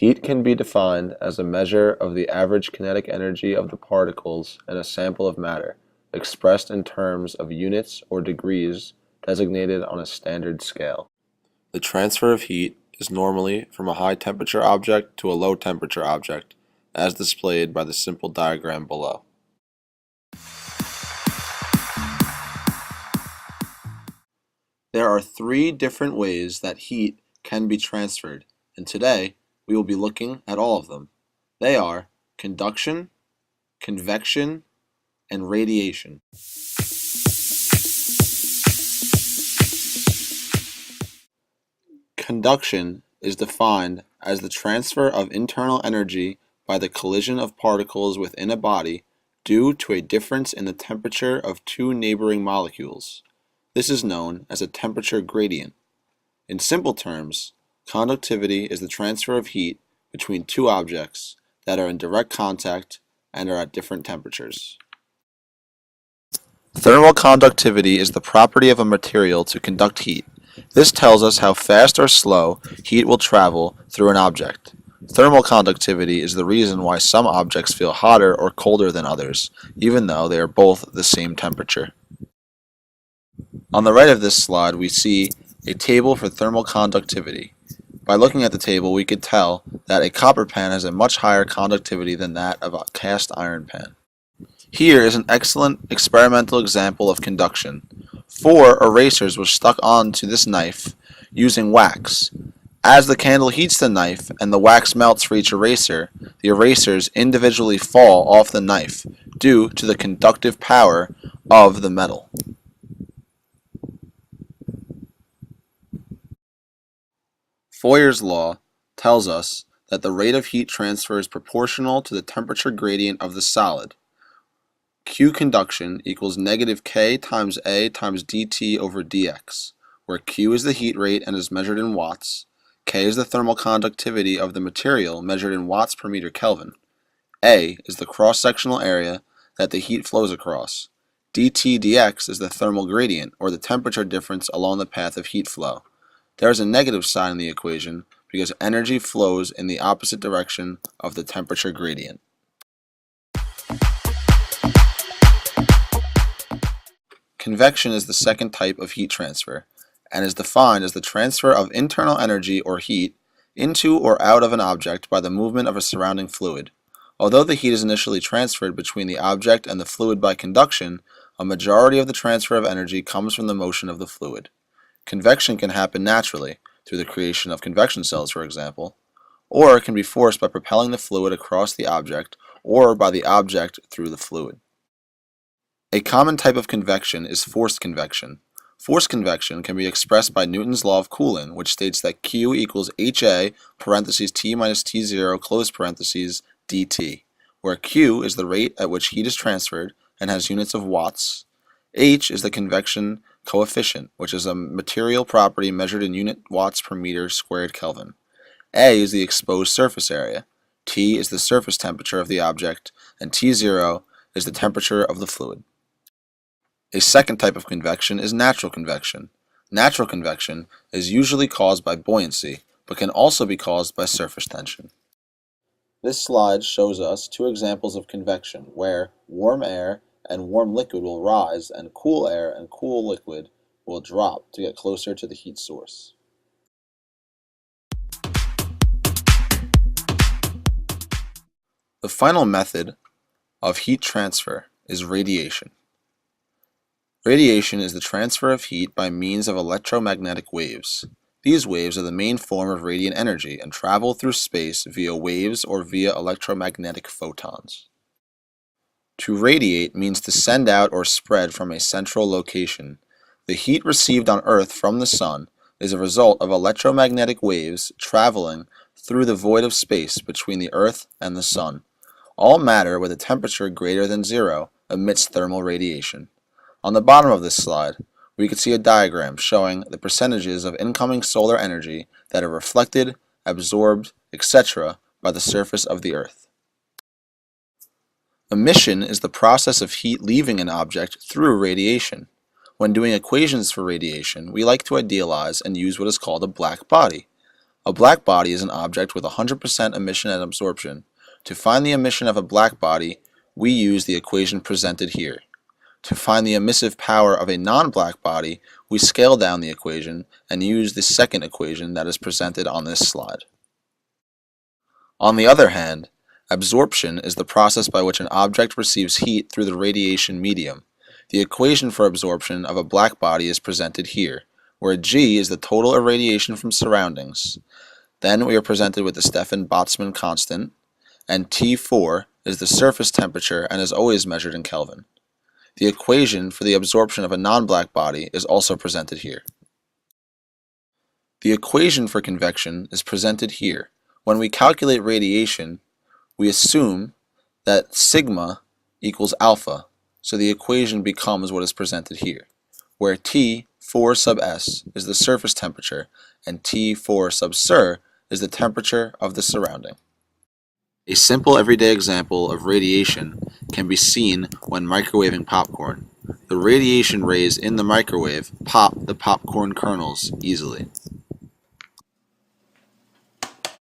Heat can be defined as a measure of the average kinetic energy of the particles in a sample of matter, expressed in terms of units or degrees designated on a standard scale. The transfer of heat is normally from a high temperature object to a low temperature object, as displayed by the simple diagram below. There are three different ways that heat can be transferred, and today we will be looking at all of them. They are conduction, convection, and radiation. Conduction is defined as the transfer of internal energy by the collision of particles within a body due to a difference in the temperature of two neighboring molecules. This is known as a temperature gradient. In simple terms, conductivity is the transfer of heat between two objects that are in direct contact and are at different temperatures. Thermal conductivity is the property of a material to conduct heat. This tells us how fast or slow heat will travel through an object. Thermal conductivity is the reason why some objects feel hotter or colder than others, even though they are both the same temperature. On the right of this slide, we see a table for thermal conductivity. By looking at the table, we could tell that a copper pan has a much higher conductivity than that of a cast iron pan. Here is an excellent experimental example of conduction. 4 erasers were stuck onto this knife using wax. As the candle heats the knife and the wax melts for each eraser, the erasers individually fall off the knife due to the conductive power of the metal. Fourier's law tells us that the rate of heat transfer is proportional to the temperature gradient of the solid. Q conduction equals negative K times A times dt over dx, where Q is the heat rate and is measured in watts, K is the thermal conductivity of the material measured in watts per meter Kelvin, A is the cross-sectional area that the heat flows across, dt dx is the thermal gradient, or the temperature difference along the path of heat flow. There is a negative sign in the equation because energy flows in the opposite direction of the temperature gradient. Convection is the second type of heat transfer and is defined as the transfer of internal energy or heat into or out of an object by the movement of a surrounding fluid. Although the heat is initially transferred between the object and the fluid by conduction, a majority of the transfer of energy comes from the motion of the fluid. Convection can happen naturally, through the creation of convection cells, for example, or it can be forced by propelling the fluid across the object or by the object through the fluid. A common type of convection is forced convection. Forced convection can be expressed by Newton's law of Coulomb, which states that Q equals HA parentheses T minus T0 close parentheses dt, where Q is the rate at which heat is transferred and has units of watts. H is the convection coefficient, which is a material property measured in unit watts per meter squared Kelvin. A is the exposed surface area. T is the surface temperature of the object, and T0 is the temperature of the fluid. A second type of convection is natural convection. Natural convection is usually caused by buoyancy, but can also be caused by surface tension. This slide shows us two examples of convection, where warm air and warm liquid will rise and cool air and cool liquid will drop to get closer to the heat source. The final method of heat transfer is radiation. Radiation is the transfer of heat by means of electromagnetic waves. These waves are the main form of radiant energy and travel through space via waves or via electromagnetic photons. To radiate means to send out or spread from a central location. The heat received on Earth from the sun is a result of electromagnetic waves traveling through the void of space between the Earth and the sun. All matter with a temperature greater than 0 emits thermal radiation. On the bottom of this slide, we can see a diagram showing the percentages of incoming solar energy that are reflected, absorbed, etc. by the surface of the Earth. Emission is the process of heat leaving an object through radiation. When doing equations for radiation, we like to idealize and use what is called a black body. A black body is an object with 100% emission and absorption. To find the emission of a black body, we use the equation presented here. To find the emissive power of a non-black body, we scale down the equation and use the second equation that is presented on this slide. On the other hand, absorption is the process by which an object receives heat through the radiation medium. The equation for absorption of a black body is presented here, where G is the total irradiation from surroundings. Then we are presented with the Stefan-Boltzmann constant, and T4 is the surface temperature and is always measured in Kelvin. The equation for the absorption of a non-black body is also presented here. The equation for convection is presented here. When we calculate radiation, we assume that sigma equals alpha, so the equation becomes what is presented here, where T4 sub S is the surface temperature and T4 sub Sur is the temperature of the surrounding. A simple everyday example of radiation can be seen when microwaving popcorn. The radiation rays in the microwave pop the popcorn kernels easily.